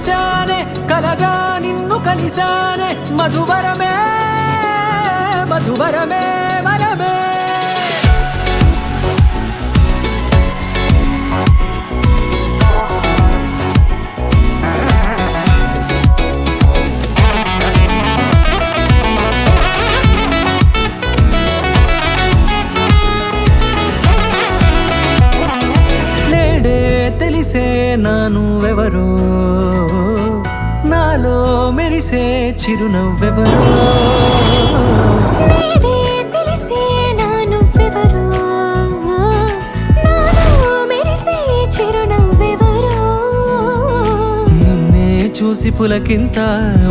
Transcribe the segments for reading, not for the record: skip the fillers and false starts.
మరిచానే కలగా నిన్ను కలిసానే మధువరమే మధువరమే వరమే తెలిసే నానువెవరో నాలో మెరిసే చిరునవ్వెవరో తెలిసే నానువెవరో నాలో మెరిసే చిరునవ్వెవరో నిన్నే చూసి పులకింత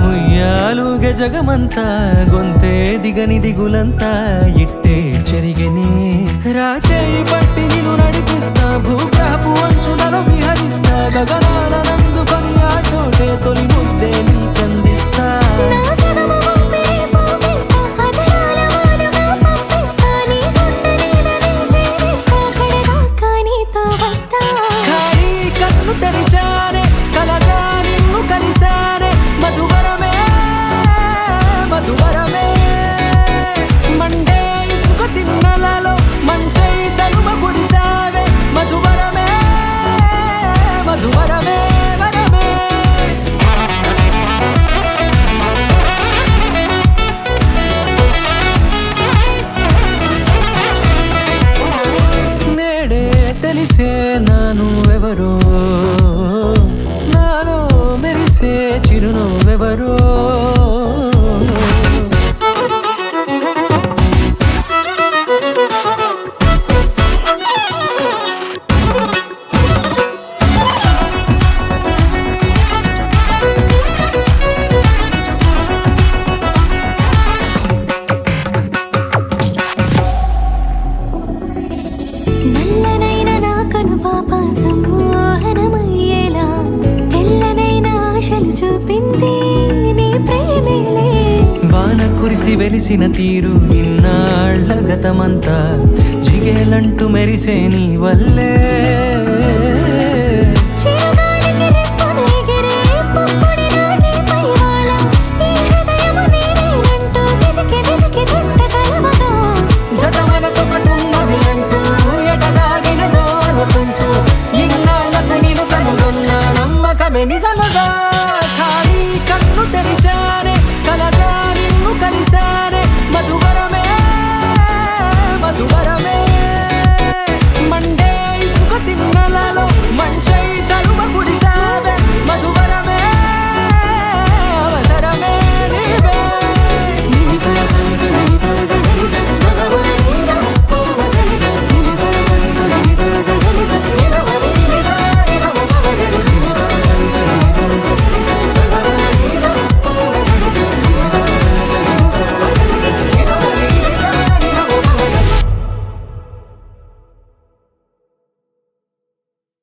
ఉయ్యాలుగే జగమంతా గొంతే దిగని దిగులంతా ఇట్టే చెరిగెనే రాచేయి పట్టి నిన్ను నడిపిస్తా భూగ్రహపు అంచులలో విహరిస్తా గగనాలనందుకొని ఆ చోటే తొలి ముద్దే నీకందిస్తా నా సగము ఊపిరి పోగిస్తా అదరాల వాలుగా పంపిస్తా నీ గుండె నీడనే జీవిస్తా కడదాకా నీతో వస్తా ఖాళీ కన్ను తెరిచానే కలగా నిన్ను కలిసానే మధువరమే మధువరమే మండే ఇసుక తిన్నలలో మంచై చలువ కురిసావే మధువరమే మధువరమే వరమే నేడే తెలిసే నానువెవరో నాలో మెరిసే చిరునవ్వెవరో నల్లనైన నా కనుపాప సమ్మోహనమయ్యేలా తెల్లనైన ఆశలు చూపింది నీ ప్రేమేలే వాన కురిసి వెలిసిన తీరు ఇన్నాళ్ల గతమంతా జిగేలంటూ మెరిసే నీ వల్లే చిరుగాలికి రెప్పను ఎగిరే పుప్పొడిగా నీపై వాలా ఈ హృదయము నీదేనంటూ వెతికి వెతికి చుట్ట కలవగా జత మనసొకటున్నది అంటూ ఎటదాగినదో అనుకుంటూ ఇన్నాళ్లకు నేను కనుగొన్న నమ్మకమే నిజముగా ఖాళీ కన్ను తెరిచానే